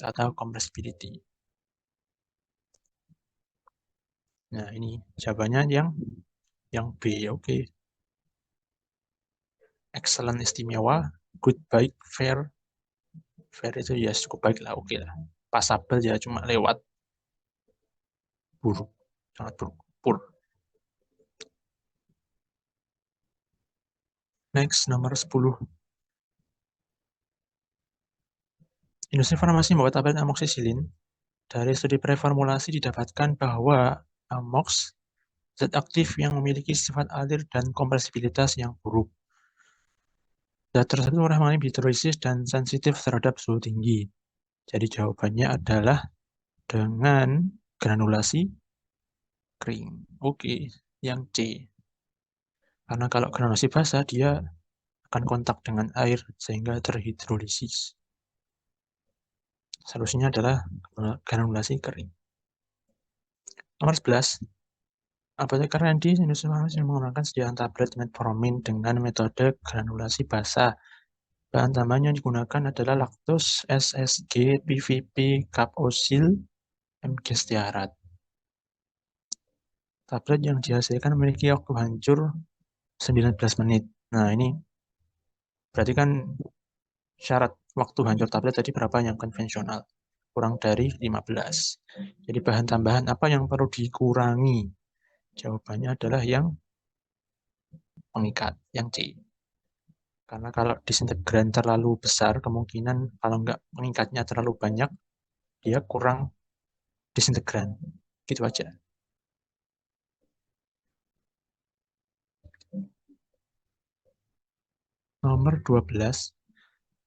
atau compressibility. Nah, ini jawabannya yang B. Oke. Excellent istimewa, good baik, fair. Fair itu ya cukup baik lah, oke lah. Passable ya cuma lewat. Buruk, sangat buruk. Poor. Next, nomor 10. Industri farmasi membuat tablet amoxicillin. Dari studi preformulasi didapatkan bahwa amox zat aktif yang memiliki sifat alir dan compresibilitas yang buruk. Zat tersebut mudah mengandung hidrolisis dan sensitif terhadap suhu tinggi. Jadi jawabannya adalah dengan granulasi kering. Oke, yang C. Karena kalau granulasi basah, dia akan kontak dengan air sehingga terhidrolisis. Solusinya adalah granulasi kering. Nomor 11. Apoteker Randy industri farmasi menggunakan sediaan tablet metformin dengan metode granulasi basah. Bahan tambahan yang digunakan adalah laktos, SSG, PVP, capocil, MG stearat. Tablet yang dihasilkan memiliki waktu hancur 19 menit. Nah, ini berarti kan syarat waktu hancur tablet tadi berapa yang konvensional? Kurang dari 15. Jadi bahan tambahan apa yang perlu dikurangi? Jawabannya adalah yang pengikat, yang C. Karena kalau disintegran terlalu besar, kemungkinan kalau nggak pengikatnya terlalu banyak, dia kurang disintegran. Gitu aja. Nomor 12.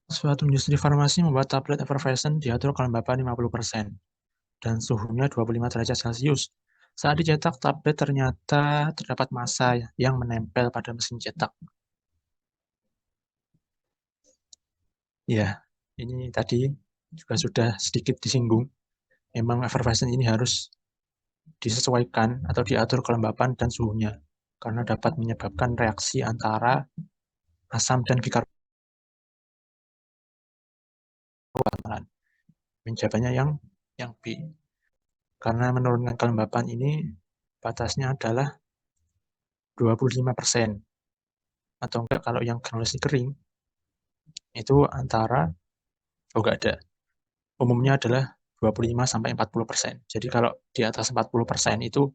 Suatu industri farmasi membuat tablet effervescent diatur kelembapan 50% dan suhunya 25 derajat Celcius. Saat dicetak, tablet ternyata terdapat massa yang menempel pada mesin cetak. Ya, ini tadi juga sudah sedikit disinggung. Memang effervescent ini harus disesuaikan atau diatur kelembapan dan suhunya, karena dapat menyebabkan reaksi antara asam dan bikarbonat. Jawabannya yang B. Karena menurunkan kelembapan ini batasnya adalah 25%. Atau enggak kalau yang granulasi kering itu antara enggak ada. Umumnya adalah 25-40%. Jadi kalau di atas 40% itu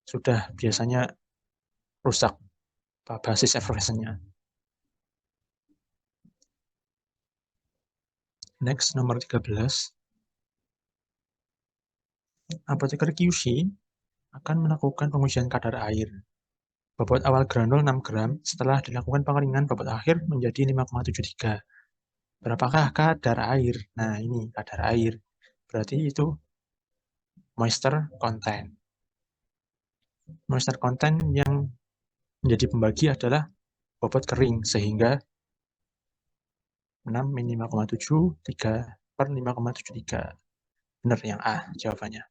sudah biasanya rusak basis effervescentnya. Next, nomor 13. Apoteker QC akan melakukan pengujian kadar air. Bobot awal granul 6 gram, setelah dilakukan pengeringan bobot akhir menjadi 5,73. Berapakah kadar air? Nah, ini kadar air. Berarti itu moisture content. Moisture content yang menjadi pembagi adalah bobot kering, sehingga 6 min 5,7, 3 per 5,73. Benar yang A jawabannya.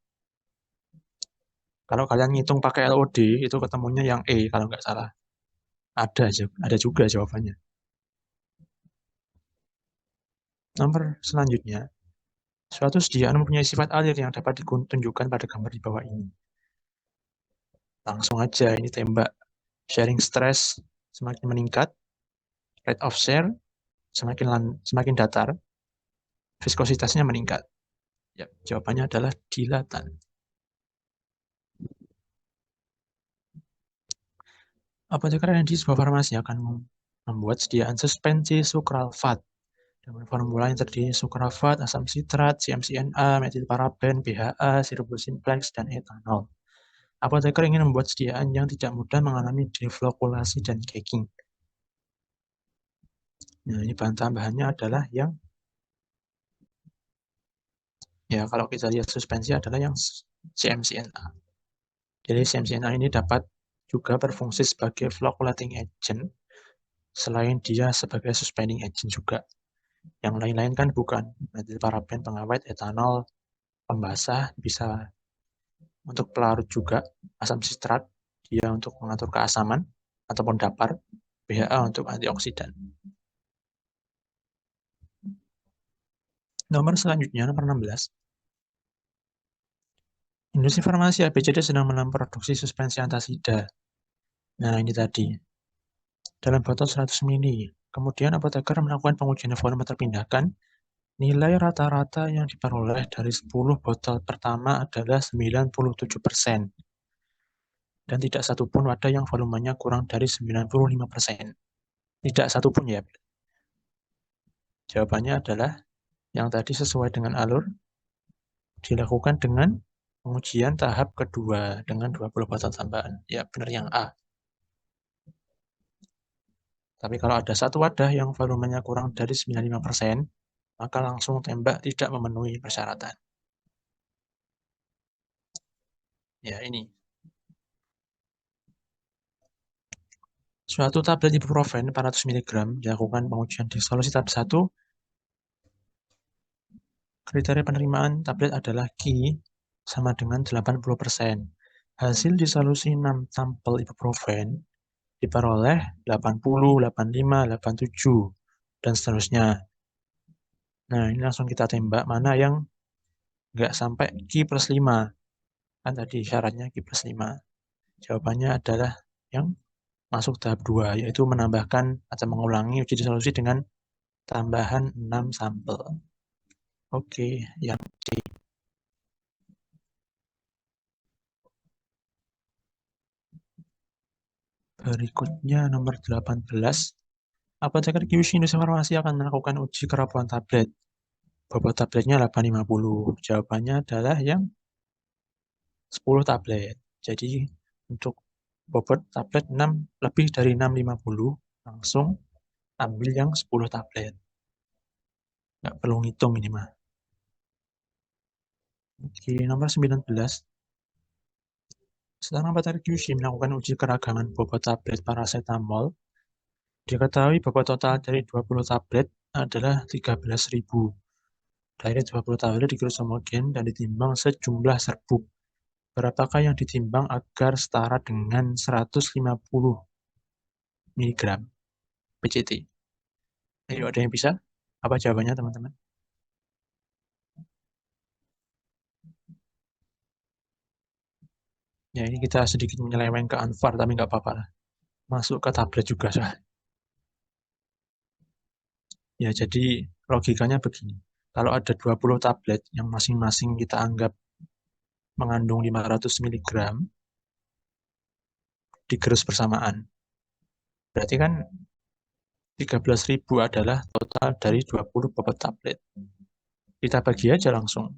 Kalau kalian ngitung pakai LOD, itu ketemunya yang E kalau nggak salah. Ada juga jawabannya. Nomor selanjutnya, suatu sediaan mempunyai sifat alir yang dapat ditunjukkan pada gambar di bawah ini. Langsung aja ini tembak. Sharing stress semakin meningkat, rate of share semakin datar, viskositasnya meningkat. Ya, jawabannya adalah dilatan. Apoteker yang di sebuah farmasi akan membuat sediaan suspensi sukralfat dengan formula yang terdiri sukralfat, asam sitrat, CMCNA, metilparaben, BHA, sirup simplex, dan etanol. Apoteker ingin membuat sediaan yang tidak mudah mengalami deflokulasi dan kegging. Nah, ini bahan tambahannya adalah yang ya kalau kita lihat suspensi adalah yang CMCNA. Jadi CMCNA ini dapat juga berfungsi sebagai flocculating agent selain dia sebagai suspending agent juga. Yang lain-lain kan bukan. Metilparaben pengawet, etanol, pembasah, bisa untuk pelarut juga, asam sitrat, dia untuk mengatur keasaman ataupun dapar, BHA untuk antioksidan. Nomor selanjutnya, nomor 16. Industri farmasi ABCD sedang memproduksi suspensi antasida. Nah, ini tadi. Dalam botol 100 ml. Kemudian apoteker melakukan pengujian volume terpindahkan. Nilai rata-rata yang diperoleh dari 10 botol pertama adalah 97%. Dan tidak satupun wadah yang volumenya kurang dari 95%. Tidak satupun ya. Jawabannya adalah yang tadi sesuai dengan alur, dilakukan dengan pengujian tahap kedua dengan 20 botol tambahan. Ya, benar yang A. Tapi kalau ada satu wadah yang volumenya kurang dari 95%, maka langsung tembak tidak memenuhi persyaratan. Ya, ini. Suatu tablet ibuprofen 400 mg dilakukan pengujian di solusi tahap 1. Kriteria penerimaan tablet adalah Ki sama dengan 80%. Hasil di solusi 6 sampel ibuprofen diperoleh 80, 85, 87, dan seterusnya. Nah, ini langsung kita tembak mana yang nggak sampai Ki plus 5. Kan tadi syaratnya Ki plus 5. Jawabannya adalah yang masuk tahap 2, yaitu menambahkan atau mengulangi uji disolusi dengan tambahan 6 sampel. Oke, yang D. Berikutnya nomor 18. Apoteker QC Industri Farmasi akan melakukan uji kerapuhan tablet. Bobot tabletnya 850. Jawabannya adalah yang 10 tablet. Jadi untuk bobot tablet 6, lebih dari 650, langsung ambil yang 10 tablet. Nggak perlu ngitung ini mah. Oke, nomor 19. Setelah apoteker QC melakukan uji keragaman bobot tablet paracetamol, diketahui bobot total dari 20 tablet adalah 13.000. Dari 20 tablet digerus homogen dan ditimbang sejumlah serbuk. Berapakah yang ditimbang agar setara dengan 150 mg PCT? Ayo, ada yang bisa? Apa jawabannya, teman-teman? Ya, ini kita sedikit menyeleweng ke Anfar, tapi nggak apa-apa lah. Masuk ke tablet juga, sah. Ya, jadi logikanya begini. Kalau ada 20 tablet yang masing-masing kita anggap mengandung 500 mg, digerus bersamaan. Berarti kan 13.000 adalah total dari 20 bobot tablet. Kita bagi aja langsung.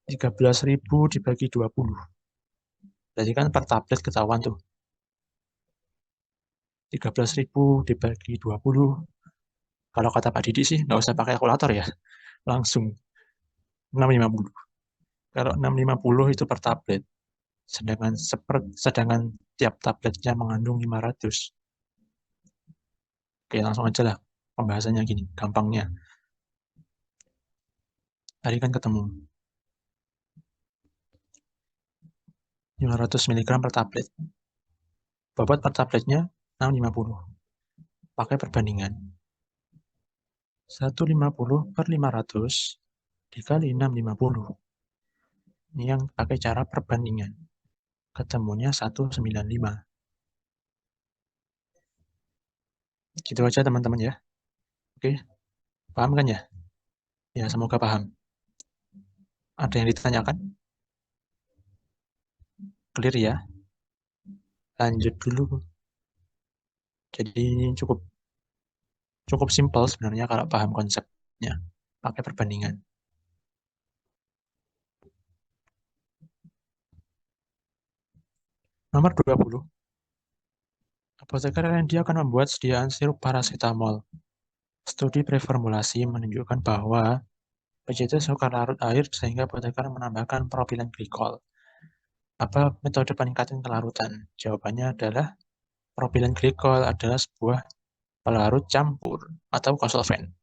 13.000 dibagi 20. Berarti kan per tablet ketahuan tuh. 13.000 dibagi 20. Kalau kata Pak Didi sih, nggak usah pakai kalkulator ya. Langsung 650. Kalau 650 itu per tablet. Sedangkan tiap tabletnya mengandung 500. Oke, langsung aja lah. Pembahasannya gini, gampangnya. Tadi kan ketemu 500 mg per tablet. Bobot per tabletnya 650. Pakai perbandingan. 150 per 500 dikali 650. Ini yang pakai cara perbandingan. Ketemunya 195. Gitu aja teman-teman ya. Oke, paham kan ya? Ya, semoga paham. Ada yang ditanyakan? Clear ya? Lanjut dulu. Jadi ini cukup cukup simpel sebenarnya kalau paham konsepnya. Pakai perbandingan. Nomor 20. Apoteker R&D akan membuat sediaan sirup paracetamol. Studi preformulasi menunjukkan bahwa PCT suka larut air sehingga apoteker menambahkan propilen glikol. Apa metode peningkatan kelarutan? Jawabannya adalah propilen glikol adalah sebuah pelarut campur atau konsolven.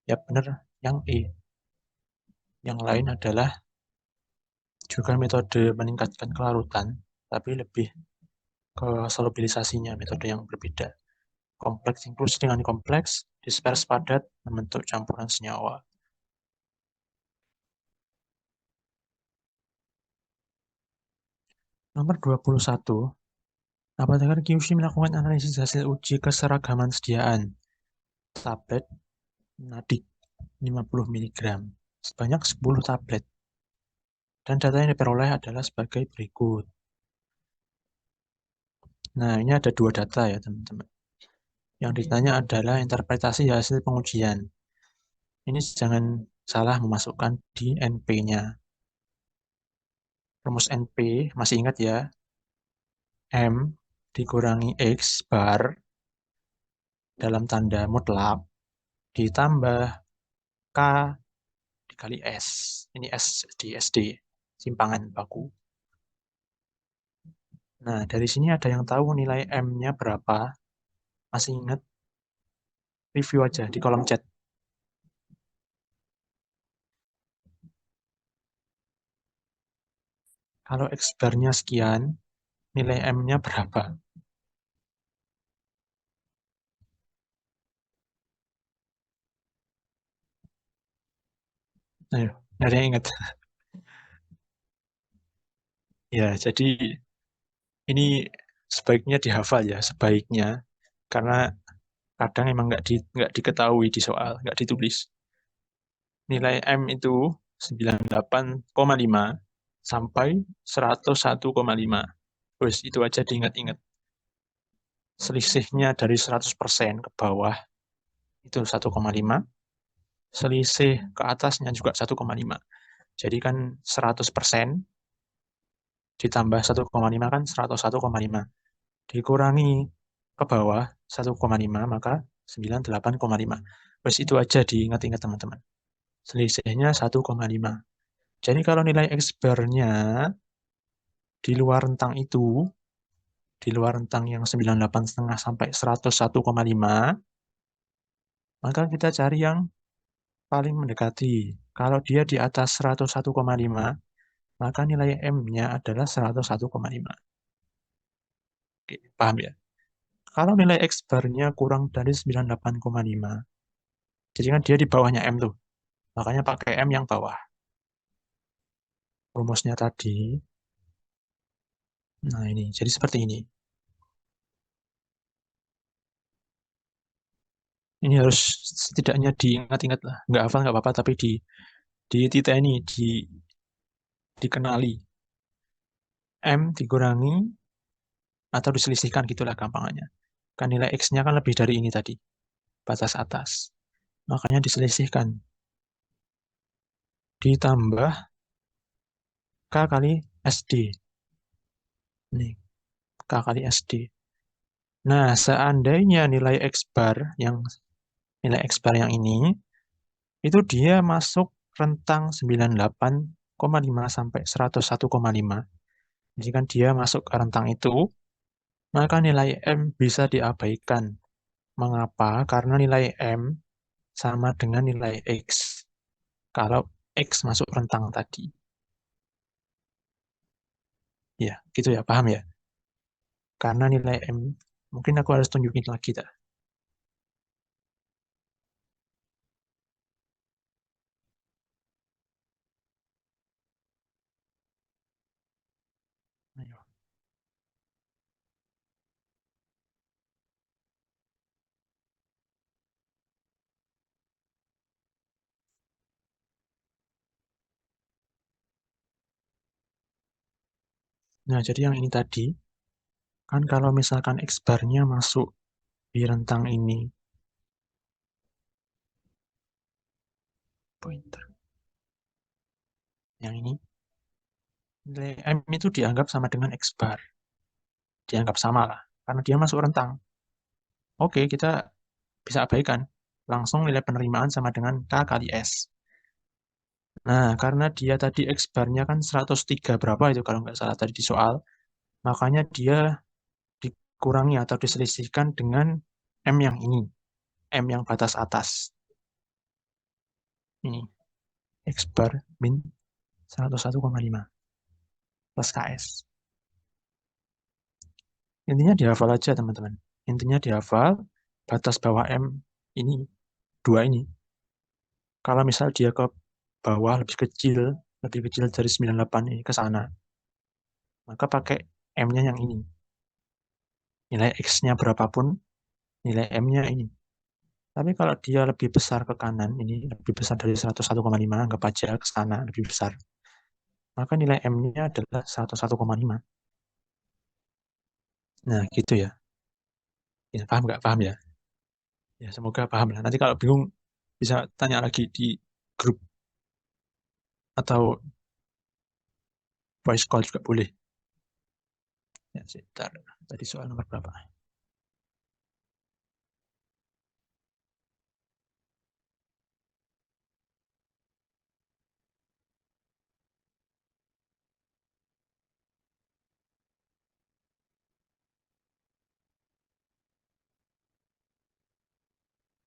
Ya benar, yang E. Yang lain adalah juga metode meningkatkan kelarutan, tapi lebih ke solubilisasinya, metode yang berbeda. Kompleks inklusi dengan kompleks, dispers padat, membentuk campuran senyawa. Nomor 21, apoteker QC melakukan analisis hasil uji keseragaman sediaan tablet Nadik 50 mg sebanyak 10 tablet. Dan data yang diperoleh adalah sebagai berikut. Nah, ini ada dua data ya, teman-teman. Yang ditanya adalah interpretasi hasil pengujian. Ini jangan salah memasukkan di NP-nya. Rumus NP, masih ingat ya? M dikurangi X bar dalam tanda mutlak ditambah K dikali S. Ini S di SD, simpangan baku. Nah, dari sini ada yang tahu nilai M-nya berapa? Masih ingat? Review aja di kolom chat. Kalau X bar-nya sekian, nilai M-nya berapa? Ayo, ada yang ingat? Ya, jadi ini sebaiknya dihafal ya, sebaiknya. Karena kadang emang nggak diketahui di soal, nggak ditulis. Nilai M itu 98,5 sampai 101,5. Terus itu aja diingat-ingat. Selisihnya dari 100% ke bawah itu 1,5. Selisih ke atasnya juga 1,5. Jadi kan 100% ditambah 1,5 kan 101,5. Dikurangi ke bawah 1,5 maka 98,5. Terus itu aja diingat-ingat teman-teman. Selisihnya 1,5. Jadi kalau nilai X bar-nya di luar rentang itu, di luar rentang yang 98,5 sampai 101,5, maka kita cari yang paling mendekati. Kalau dia di atas 101,5, maka nilai M-nya adalah 101,5. Oke, paham ya? Kalau nilai X bar-nya kurang dari 98,5, jadi kan dia di bawahnya M tuh. Makanya pakai M yang bawah. Rumusnya tadi. Nah ini, jadi seperti ini. Ini harus setidaknya diingat-ingat lah. Nggak hafal nggak apa-apa, tapi di titik ini, dikenali. M dikurangi atau diselisihkan gitulah gampangannya. Kan nilai X-nya kan lebih dari ini tadi, batas atas. Makanya diselisihkan. Ditambah K kali SD. Nih, K kali SD. Nah, seandainya nilai X bar nilai X bar yang ini itu dia masuk rentang 98,5 sampai 101,5. Jadi kan dia masuk ke rentang itu, maka nilai M bisa diabaikan. Mengapa? Karena nilai M sama dengan nilai X. Kalau X masuk rentang tadi. Ya, gitu ya, paham ya? Karena nilai M, mungkin aku harus tunjukin lagi. Dah. Ayo. Nah, jadi yang ini tadi, kan kalau misalkan X bar-nya masuk di rentang ini, pointer, yang ini, nilai M itu dianggap sama dengan X bar. Dianggap sama lah, karena dia masuk rentang. Oke, kita bisa abaikan. Langsung nilai penerimaan sama dengan K kali S. Nah, karena dia tadi X bar-nya kan 103 berapa itu kalau nggak salah tadi di soal, makanya dia dikurangi atau diselisihkan dengan M yang ini, M yang batas atas. Ini, X bar min 101,5 plus KS. Intinya dihafal aja teman-teman. Intinya dihafal batas bawah M ini, dua ini. Kalau misal dia ke bawah lebih kecil dari 98 ini ke sana, maka pakai M-nya yang ini. Nilai X-nya berapapun, nilai M-nya ini. Tapi kalau dia lebih besar ke kanan, ini lebih besar dari 101,5, anggap aja ke sana lebih besar, maka nilai M-nya adalah 101,5. Nah, gitu ya. Ya, paham nggak? Paham ya? Ya, semoga paham lah. Nanti kalau bingung, bisa tanya lagi di grup atau voice call juga boleh. Ya, sebentar. Tadi soal nomor berapa?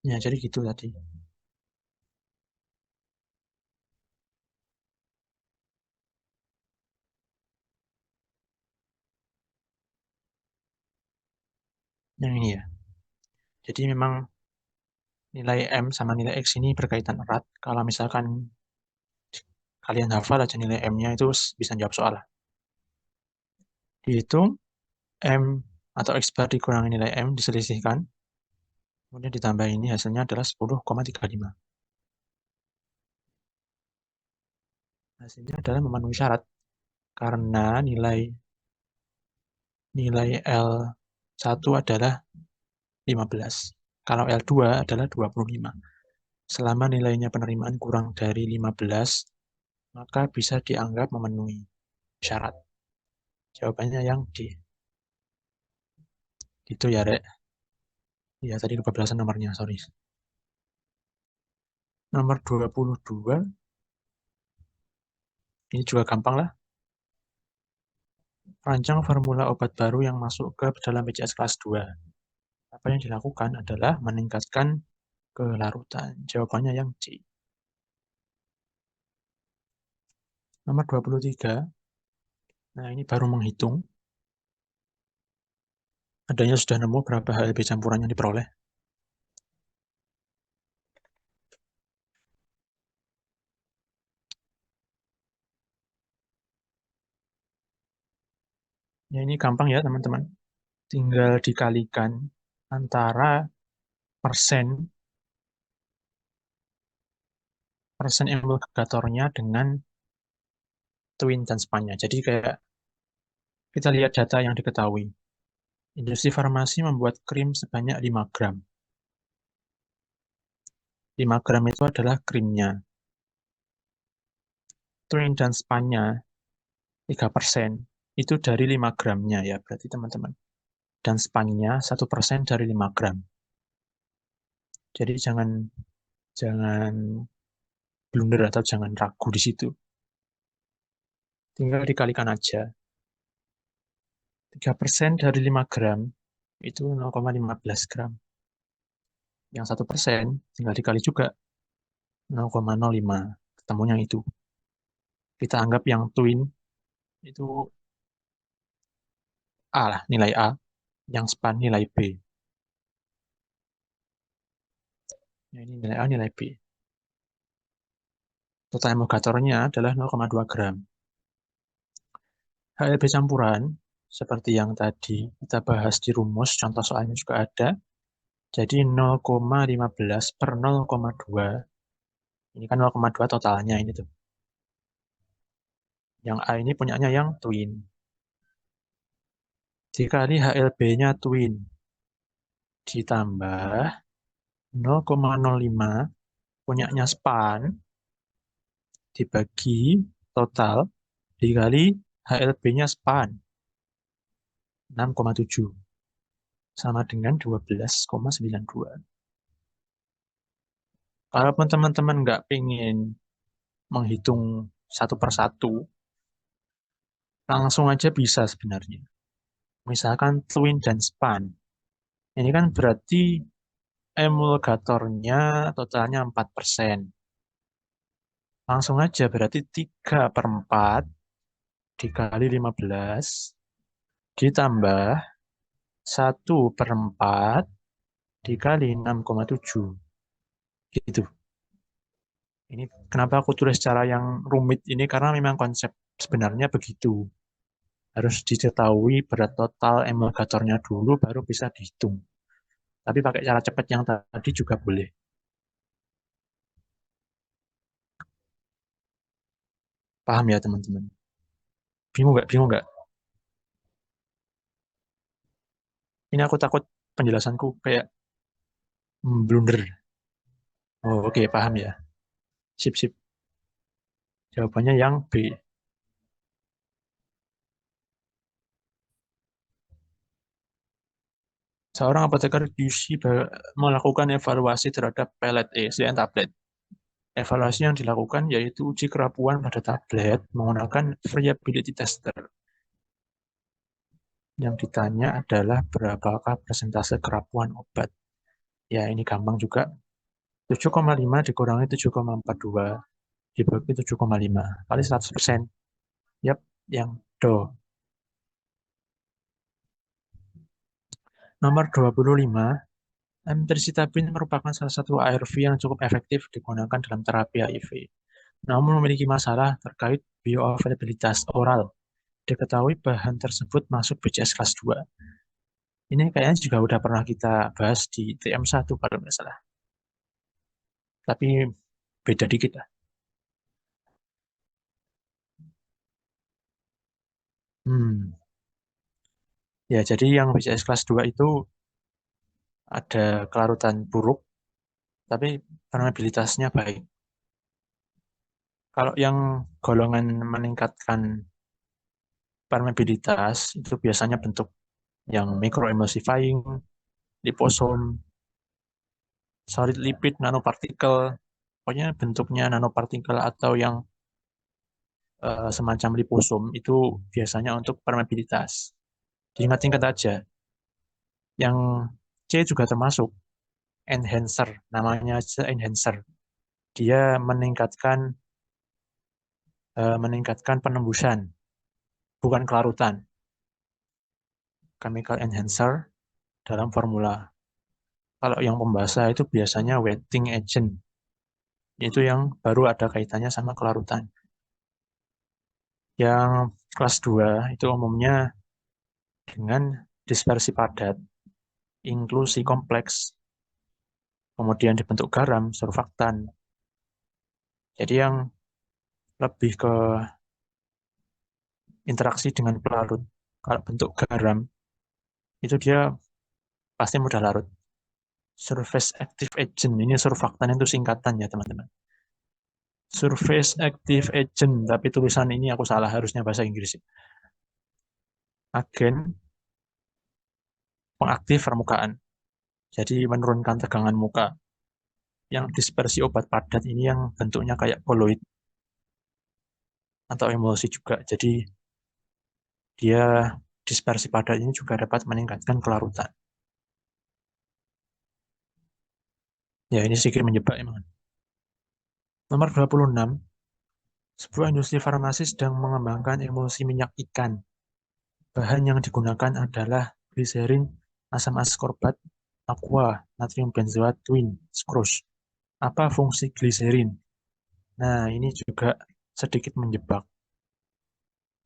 Ya, jadi gitu tadi. Yang ini ya. Jadi memang nilai M sama nilai X ini berkaitan erat. Kalau misalkan kalian hafal aja nilai M-nya itu bisa jawab soal. Dihitung M atau X bar dikurangi nilai M diselisihkan. Kemudian ditambah ini hasilnya adalah 10,35. Hasilnya adalah memenuhi syarat karena nilai nilai L1 adalah 15. Kalau L2 adalah 25. Selama nilainya penerimaan kurang dari 15, maka bisa dianggap memenuhi syarat. Jawabannya yang D. Gitu ya, Rek. Ya, tadi kebablasan nomornya, sorry. Nomor 22, ini juga gampang lah. Rancang formula obat baru yang masuk ke dalam BCS kelas 2. Apa yang dilakukan adalah meningkatkan kelarutan. Jawabannya yang C. Nomor 23, nah ini baru menghitung. Adanya sudah nemu berapa HLB campuran yang diperoleh. Ya ini gampang ya teman-teman. Tinggal dikalikan antara persen persen emulgatornya dengan twin dan spannya. Jadi kayak kita lihat data yang diketahui. Industri farmasi membuat krim sebanyak 5 gram. 5 gram itu adalah krimnya. Twin dan spannya 3%. Itu dari 5 gramnya ya, berarti teman-teman. Dan spannya 1% dari 5 gram. Jadi jangan jangan blunder atau jangan ragu di situ. Tinggal dikalikan aja. 3% dari 5 gram itu 0,15 gram. Yang 1% tinggal dikali juga 0,05. Ketemunya itu. Kita anggap yang twin itu A lah, nilai A. Yang span nilai B. Nah, ini nilai A, nilai B. Total emulgatornya adalah 0,2 gram. HLB campuran, seperti yang tadi kita bahas di rumus, contoh soalnya juga ada. Jadi 0,15 per 0,2. Ini kan 0,2 totalnya ini tuh. Yang A ini punyanya yang twin. Dikali HLB-nya twin. Ditambah 0,05 punyanya span. Dibagi total. Dikali HLB-nya span. 6,7. Sama dengan 12,92. Kalaupun teman-teman nggak pengen menghitung satu persatu, langsung aja bisa sebenarnya. Misalkan twin dan span. Ini kan berarti emulgatornya totalnya 4%. Langsung aja berarti 3 per 4 dikali 15 ditambah 1/4 dikali 6,7. Gitu. Ini kenapa aku tulis cara yang rumit ini karena memang konsep sebenarnya begitu. Harus diketahui berat total emulgatornya dulu, baru bisa dihitung. Tapi pakai cara cepat yang tadi juga boleh. Paham ya teman-teman? Bingung nggak? Bingung nggak? Ini aku takut penjelasanku kayak blunder. Oh, oke, paham ya. Sip, sip. Jawabannya yang B. Seorang apoteker QC melakukan evaluasi terhadap pelet dan tablet. Evaluasi yang dilakukan yaitu uji kerapuan pada tablet menggunakan variability tester. Yang ditanya adalah berapakah persentase kerapuan obat. Ya, ini gampang juga. 7,5 dikurangi 7,42 dibagi 7,5 kali 100%. Yap, yang do. Nomor 25, amtricitabin merupakan salah satu ARV yang cukup efektif digunakan dalam terapi HIV. Namun memiliki masalah terkait bioavailabilitas oral. Diketahui bahan tersebut masuk BCS kelas 2. Ini kayaknya juga udah pernah kita bahas di TM1 kalau nggak salah. Tapi beda dikit lah. Hmm. Ya, jadi yang BCS kelas 2 itu ada kelarutan buruk, tapi permeabilitasnya baik. Kalau yang golongan meningkatkan permeabilitas itu biasanya bentuk yang microemulsifying, liposom, solid lipid nanopartikel, pokoknya bentuknya nanopartikel atau yang semacam liposom itu biasanya untuk permeabilitas. Diingat-ingat aja, yang C juga termasuk enhancer, namanya aja enhancer. Dia meningkatkan penembusan, bukan kelarutan. Chemical enhancer dalam formula. Kalau yang pembasah itu biasanya wetting agent. Itu yang baru ada kaitannya sama kelarutan. Yang kelas 2 itu umumnya dengan dispersi padat, inklusi kompleks, kemudian dibentuk garam, surfaktan. Jadi yang lebih ke interaksi dengan pelarut. Kalau bentuk garam, itu dia pasti mudah larut. Surface active agent, ini surfaktan itu singkatan ya teman-teman. Surface active agent, tapi tulisan ini aku salah, harusnya bahasa Inggris. Agen pengaktif permukaan. Jadi menurunkan tegangan muka. Yang dispersi obat padat ini yang bentuknya kayak koloid atau emulsi juga. Jadi dia dispersi padat ini juga dapat meningkatkan kelarutan. Ya, ini sedikit menjebak emang. Nomor 26, sebuah industri farmasi sedang mengembangkan emulsi minyak ikan. Bahan yang digunakan adalah gliserin, asam ascorbat, aqua, natrium benzoat, twin, sucrose. Apa fungsi gliserin? Nah, ini juga sedikit menjebak.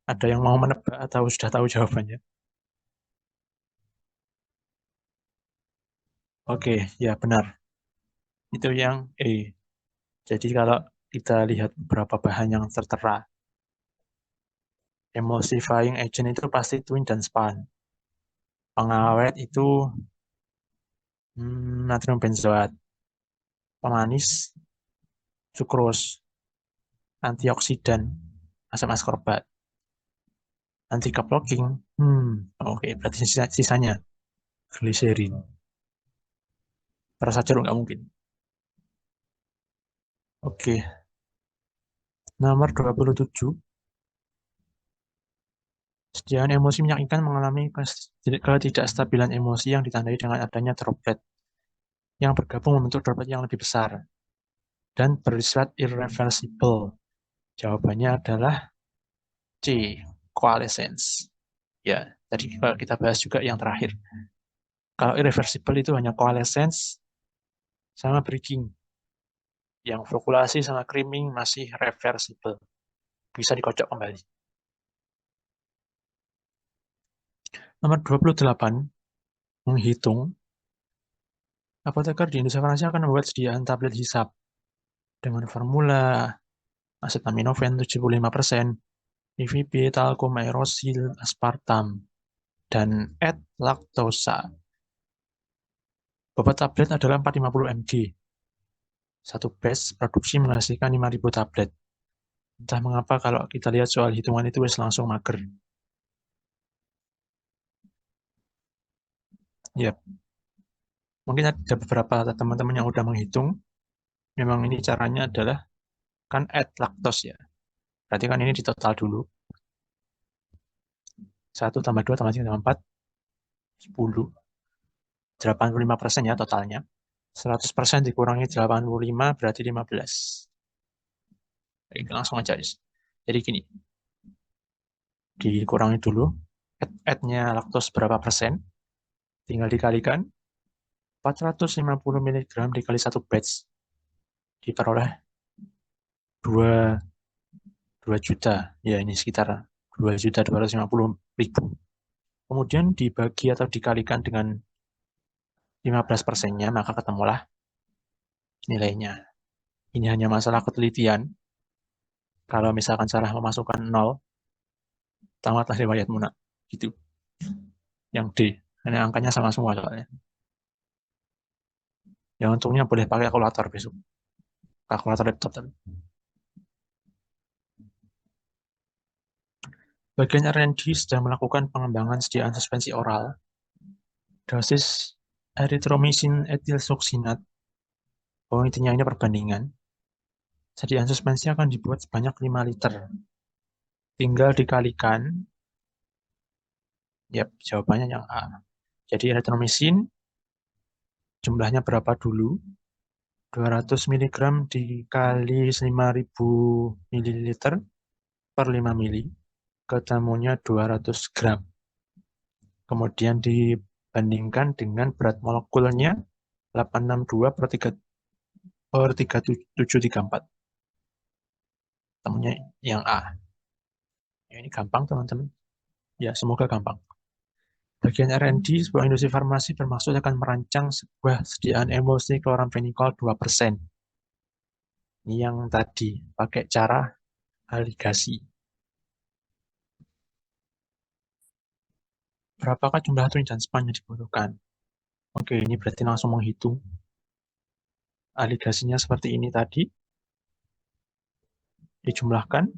Ada yang mau menebak atau sudah tahu jawabannya? Oke, ya benar. Itu yang E. Jadi kalau kita lihat beberapa bahan yang tertera, emulsifying agent itu pasti twin dan span. Pengawet itu natrium benzoat. Pemanis, sukros. Antioksidan, asam ascorbat. Anti caplocking, oke, berarti sisanya gliserin. Perasa jeruk nggak mungkin. Oke, nomor 27. Sediaan emosi minyak ikan mengalami ketidakstabilan emosi yang ditandai dengan adanya droplet yang bergabung membentuk droplet yang lebih besar dan bersifat irreversible. Jawabannya adalah C, coalescence. Ya, tadi kita bahas juga yang terakhir. Kalau irreversible itu hanya coalescence sama breaking. Yang flokulasi sama creaming masih reversible. Bisa dikocok kembali. Nomor 28, menghitung. Apoteker di Indonesia Farmasi akan membuat sediaan tablet hisap dengan formula acetaminophen 75%, IVP, talkum, aerosil, aspartam, dan laktosa. Bobot tablet adalah 450 mg. Satu batch produksi menghasilkan 5.000 tablet. Entah mengapa kalau kita lihat soal hitungan itu langsung mager. Ya, mungkin ada beberapa teman-teman yang udah menghitung. Memang ini caranya adalah kan add laktos ya. Berarti kan ini ditotal dulu. 1 tambah 2 tambah 3 tambah 4, 10. 85% ya totalnya. 100% dikurangi 85 berarti 15. Oke, langsung aja, guys. Jadi gini, dikurangi dulu add-nya laktos berapa persen, tinggal dikalikan 450 mg dikali 1 batch, diperoleh 2 juta. Ya, ini sekitar 2.250.000. Kemudian dibagi atau dikalikan dengan 15%-nya, maka ketemulah nilainya. Ini hanya masalah ketelitian. Kalau misalkan salah memasukkan 0, tamatlah riwayat munak. Gitu. Yang D. Ini angkanya sama semua soalnya. Yang untungnya boleh pakai kalkulator besok. Kalkulator laptop tapi. Bagian R&D sedang melakukan pengembangan sediaan suspensi oral. Dosis erythromycin etilsuksinat. Oh, intinya ini perbandingan. Sediaan suspensi akan dibuat sebanyak 5 liter. Tinggal dikalikan. Yap, jawabannya yang A. Jadi erythromycin jumlahnya berapa dulu? 200 mg dikali 5.000 ml per 5 mili. Ketemunya 200 gram. Kemudian dibandingkan dengan berat molekulnya 862 per 3734. Temunya yang A. Ya, ini gampang teman-teman. Ya, semoga gampang. Bagian R&D sebuah industri farmasi bermaksud akan merancang sebuah sediaan emulsi kloramfenikol 2%. Ini yang tadi, pakai cara aligasi. Berapakah jumlah twin dan span yang dibutuhkan? Oke, ini berarti langsung menghitung. Aligasinya seperti ini tadi. Dijumlahkan.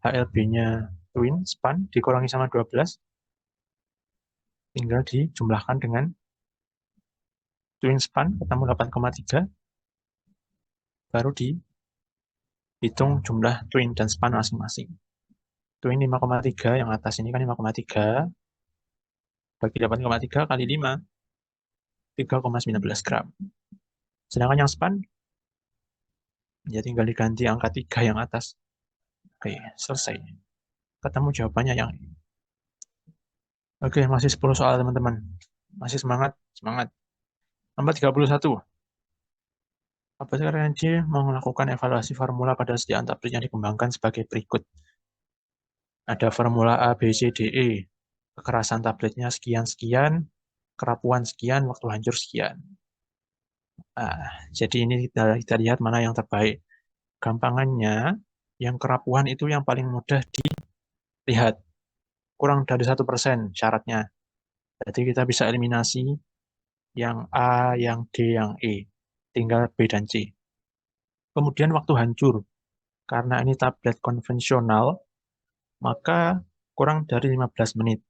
HLB-nya twin, span, dikurangi sama 12. Tinggal dijumlahkan dengan twin span, ketemu 8,3. Baru dihitung jumlah twin dan span masing-masing. Twin 5,3, yang atas ini kan 5,3. Bagi 8,3 kali 5, 3,19 gram. Sedangkan yang span, ya tinggal diganti angka 3 yang atas. Oke, selesai. Ketemu jawabannya yang ini. Oke, masih 10 soal teman-teman. Masih semangat? Semangat. Nomor 31. Apoteker R&D mau melakukan evaluasi formula pada sediaan tablet yang dikembangkan sebagai berikut. Ada formula A, B, C, D, E. Kekerasan tabletnya sekian-sekian, kerapuan sekian, waktu hancur sekian. Nah, jadi ini kita lihat mana yang terbaik. Gampangannya, yang kerapuan itu yang paling mudah dilihat. Kurang dari 1% syaratnya. Jadi kita bisa eliminasi yang A, yang D, yang E. Tinggal B dan C. Kemudian waktu hancur. Karena ini tablet konvensional, maka kurang dari 15 menit.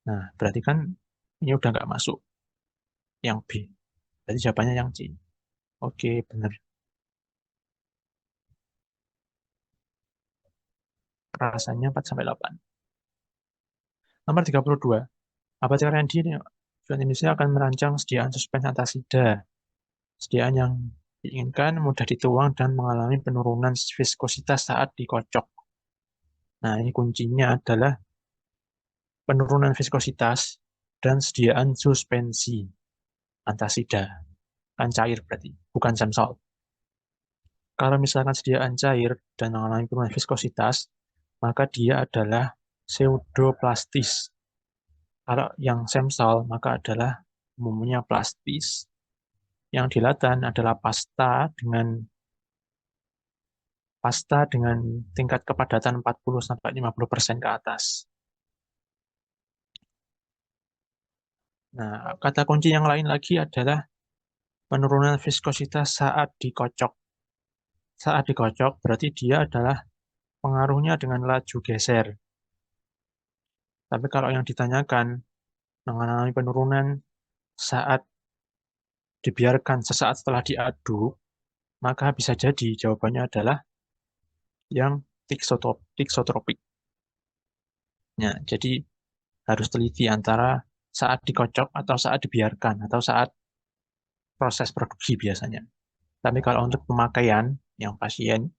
Nah, berarti kan ini udah nggak masuk yang B. Berarti jawabannya yang C. Oke, benar. Rasanya 4-8. Nomor 32. Apoteker R&D Indonesia akan merancang sediaan suspensi antasida. Sediaan yang diinginkan mudah dituang dan mengalami penurunan viskositas saat dikocok. Nah, ini kuncinya adalah penurunan viskositas dan sediaan suspensi antasida. Kan cair berarti, bukan samsol. Kalau misalkan sediaan cair dan mengalami penurunan viskositas, maka dia adalah pseudoplastis. Kalau yang semsol, maka adalah umumnya plastis. Yang dilatan adalah pasta dengan tingkat kepadatan 40-50% ke atas. Nah, kata kunci yang lain lagi adalah penurunan viskositas saat dikocok. Saat dikocok berarti dia adalah pengaruhnya dengan laju geser. Tapi kalau yang ditanyakan mengalami penurunan saat dibiarkan sesaat setelah diaduk, maka bisa jadi jawabannya adalah yang tiksotropik. Nah, jadi harus teliti antara saat dikocok atau saat dibiarkan atau saat proses produksi biasanya. Tapi kalau untuk pemakaian yang pasien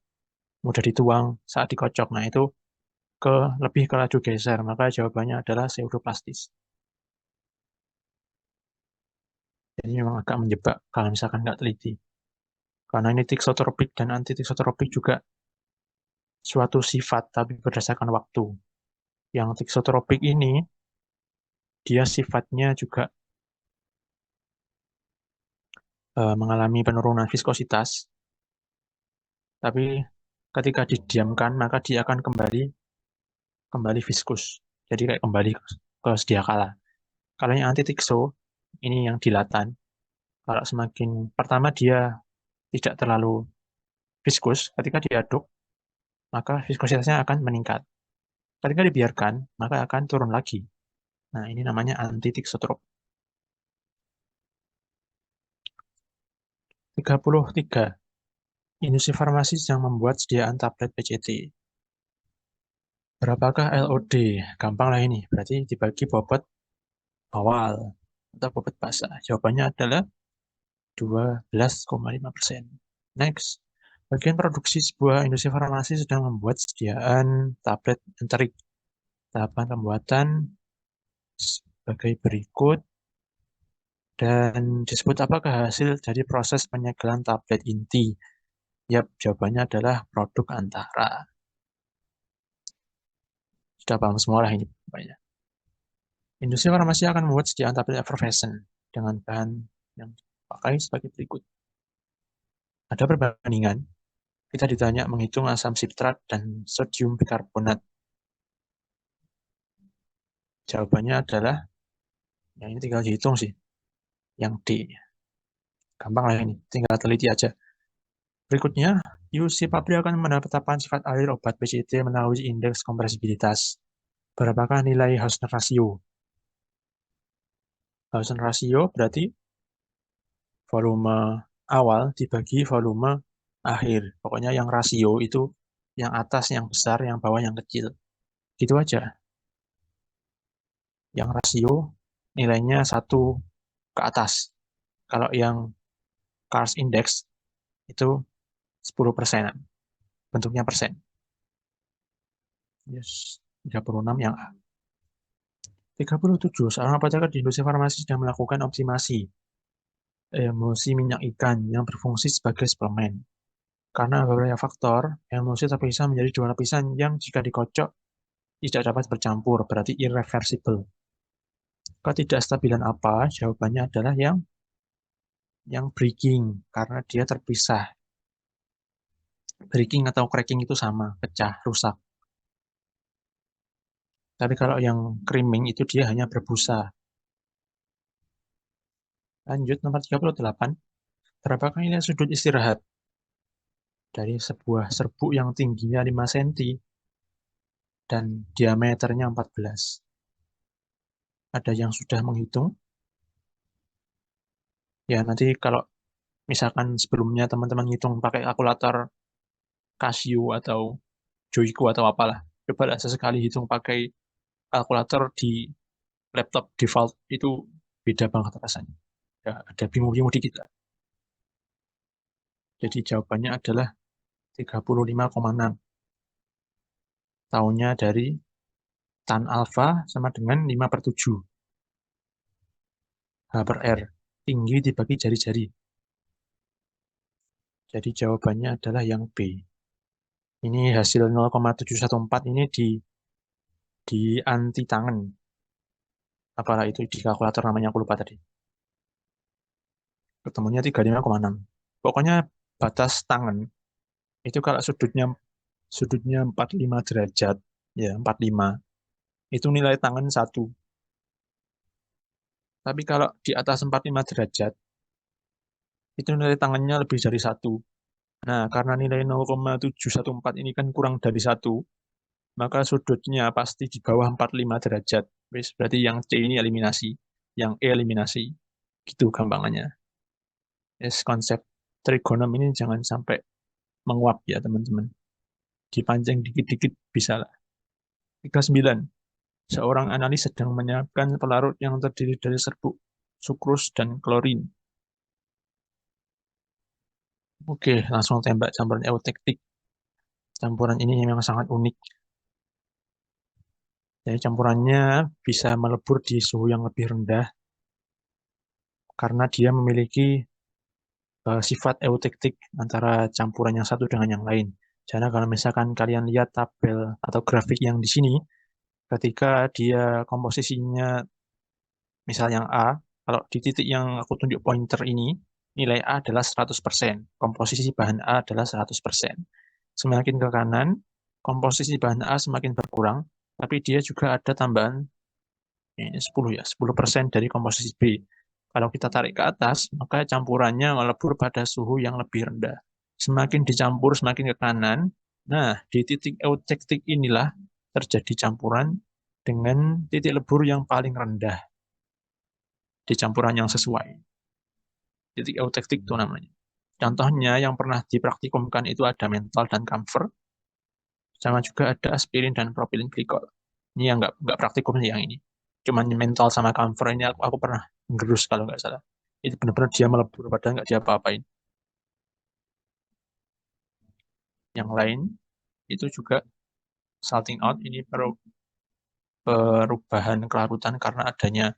mudah dituang saat dikocok, nah itu ke lebih ke laju geser, maka jawabannya adalah pseudoplastis. Jadi memang agak menjebak kalau misalkan nggak teliti. Karena ini tiksotropik dan anti tiksotropik juga suatu sifat, tapi berdasarkan waktu. Yang tiksotropik ini, dia sifatnya juga mengalami penurunan viskositas, tapi ketika didiamkan, maka dia akan kembali viskus. Jadi kayak kembali ke sedia kala. Kalau yang anti tikso, ini yang dilatan. Kalau semakin pertama dia tidak terlalu viskus, ketika diaduk, maka viskositasnya akan meningkat. Ketika dibiarkan, maka akan turun lagi. Nah, ini namanya anti-tiksotrop. 33. Industri farmasi yang membuat sediaan tablet PCT. Berapakah LOD? Gampang lah ini. Berarti dibagi bobot awal atau bobot basah. Jawabannya adalah 12,5%. Next. Bagian produksi sebuah industri farmasi sedang membuat sediaan tablet enterik. Tahapan pembuatan sebagai berikut. Dan disebut apakah hasil dari proses penyegelan tablet inti? Yap, jawabannya adalah produk antara. Sudah paham semua lah ini. Industri farmasi akan membuat sediaan tablet effervescent dengan bahan yang dipakai sebagai berikut. Ada perbandingan. Kita ditanya menghitung asam sitrat dan sodium bikarbonat. Jawabannya adalah, ya ini tinggal dihitung sih. Yang D. Gampang lah ini, tinggal teliti aja. Berikutnya, UC Pabrik akan menetapkan sifat alir obat PCT melalui indeks kompresibilitas. Berapakah nilai Hausner ratio? Hausner ratio berarti volume awal dibagi volume akhir. Pokoknya yang rasio itu yang atas yang besar, yang bawah yang kecil. Gitu aja. Yang rasio nilainya 1 ke atas. Kalau yang Cars Index itu 10%. Bentuknya persen. Yes. 36 yang A. 37. Seorang apoteker di industri farmasi sedang melakukan optimasi emulsi minyak ikan yang berfungsi sebagai suplemen. Karena beberapa faktor, emulsi terpisah menjadi dua lapisan yang jika dikocok tidak dapat bercampur, berarti irreversible. Ketidakstabilan apa? Jawabannya adalah yang breaking, karena dia terpisah. Breaking atau cracking itu sama, pecah, rusak. Tapi kalau yang creaming itu dia hanya berbusa. Lanjut, nomor 38. Berapakah nilai sudut istirahat dari sebuah serbuk yang tingginya 5 cm dan diameternya 14? Ada yang sudah menghitung? Ya, nanti kalau misalkan sebelumnya teman-teman ngitung pakai kalkulator Casio atau Joico atau apalah, coba sesekali hitung pakai kalkulator di laptop default, itu beda banget rasanya. Ya, ada bingung-bingung dikit lah. Jadi jawabannya adalah 35,6. Tahunnya dari tan alfa sama dengan 5/7. H/R. Tinggi dibagi jari-jari. Jadi jawabannya adalah yang B. Ini hasil 0,714 ini di anti tangan. Apalah itu di kalkulator namanya, aku lupa tadi. Ketemunya 35,6. Pokoknya batas tangan itu kalau sudutnya 45 derajat, ya 45, itu nilai tangan 1. Tapi kalau di atas 45 derajat, itu nilai tangannya lebih dari 1. Nah, karena nilai 0,714 ini kan kurang dari 1, maka sudutnya pasti di bawah 45 derajat. Berarti yang C ini eliminasi, yang E eliminasi. Gitu gampangannya. Yes, konsep trigonom ini jangan sampai menguap ya teman-teman. Dipancing dikit-dikit bisa lah. 39. Seorang analis sedang menyiapkan pelarut yang terdiri dari serbuk, sukrus, dan klorin. Oke, langsung tembak campuran eutektik. Campuran ini memang sangat unik. Jadi campurannya bisa melebur di suhu yang lebih rendah karena dia memiliki sifat eutektik antara campuran yang satu dengan yang lain. Jadi kalau misalkan kalian lihat tabel atau grafik yang di sini, ketika dia komposisinya misal yang A, kalau di titik yang aku tunjuk pointer ini, nilai A adalah 100%. Komposisi bahan A adalah 100%. Semakin ke kanan, komposisi bahan A semakin berkurang, tapi dia juga ada tambahan ini 10 ya, 10% dari komposisi B. Kalau kita tarik ke atas, maka campurannya melebur pada suhu yang lebih rendah. Semakin dicampur semakin ke kanan, nah di titik eutektik inilah terjadi campuran dengan titik lebur yang paling rendah di campuran yang sesuai. Titik eutektik itu namanya. Contohnya yang pernah dipraktikumkan itu ada menthol dan camphor, sama juga ada aspirin dan propilin glikol. Ini yang nggak praktikum sih yang ini. Cuman menthol sama camphor ini aku pernah ngerus kalau nggak salah. Itu benar-benar dia melebur padahal nggak dia apa-apain. Yang lain itu juga salting out, ini perubahan kelarutan karena adanya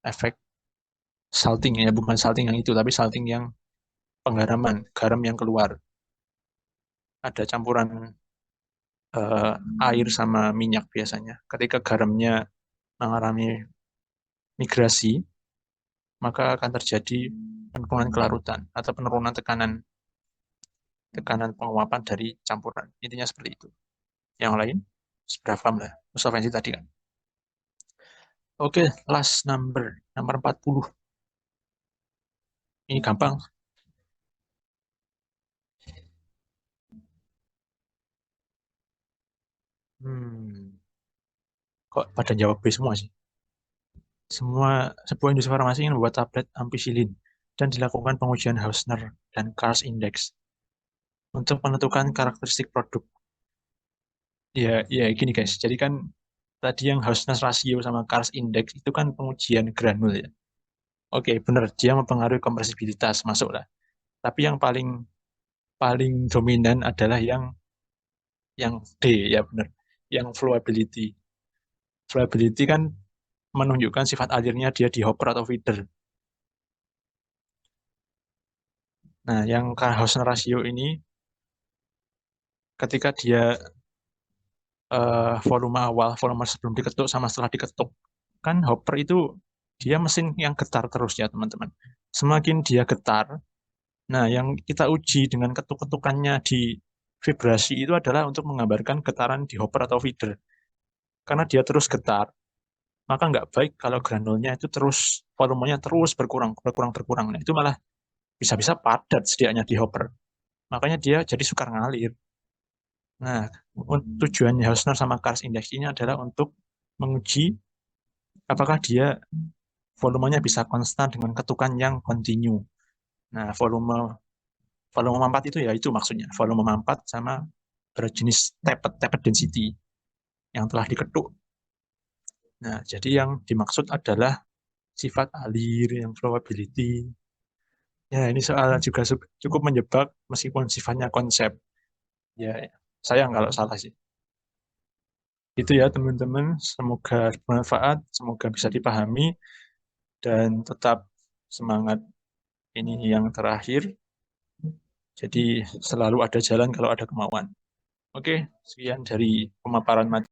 efek salting ya, bukan salting yang itu, tapi salting yang penggaraman, garam yang keluar. Ada campuran air sama minyak biasanya. Ketika garamnya mengalami migrasi, maka akan terjadi penurunan kelarutan atau penurunan tekanan penguapan dari campuran. Intinya seperti itu. Yang lain, sudah paham lah. Mustafa tadi kan. Oke, last nomor 40. Ini gampang. Kok pada jawab B semua sih? Sebuah industri farmasi yang membuat tablet ampicillin dan dilakukan pengujian Hausner dan Kars Index untuk menentukan karakteristik produk. Ya, ya gini guys. Jadi kan tadi yang Hausner ratio sama Kars Index itu kan pengujian granul ya. Oke, benar, dia mempengaruhi kompresibilitas, masuk lah. Tapi yang paling paling dominan adalah yang D, ya benar. Yang flowability. Flowability kan menunjukkan sifat alirnya dia di hopper atau feeder. Nah, yang Hausner ratio ini ketika dia volume awal, volume sebelum diketuk sama setelah diketuk, kan hopper itu dia mesin yang getar terus ya teman-teman. Semakin dia getar, nah yang kita uji dengan ketuk-ketukannya di vibrasi itu adalah untuk menggambarkan getaran di hopper atau feeder. Karena dia terus getar, maka nggak baik kalau granulnya itu terus, volumenya terus berkurang, berkurang, berkurang. Nah, itu malah bisa-bisa padat sedianya di hopper. Makanya dia jadi sukar ngalir. Nah, tujuannya Hausner sama Kars Index ini adalah untuk menguji apakah dia volumenya bisa konstan dengan ketukan yang kontinu. Nah, volume volume mampat itu ya itu maksudnya, volume mampat sama berjenis tapered density yang telah diketuk. Nah, jadi yang dimaksud adalah sifat alir, yang flowability. Ya, ini soal juga cukup menjebak meskipun sifatnya konsep. Ya, sayang kalau salah sih. Itu ya teman-teman, semoga bermanfaat, semoga bisa dipahami, dan tetap semangat. Ini yang terakhir, jadi selalu ada jalan kalau ada kemauan. Oke, sekian dari pemaparan materi.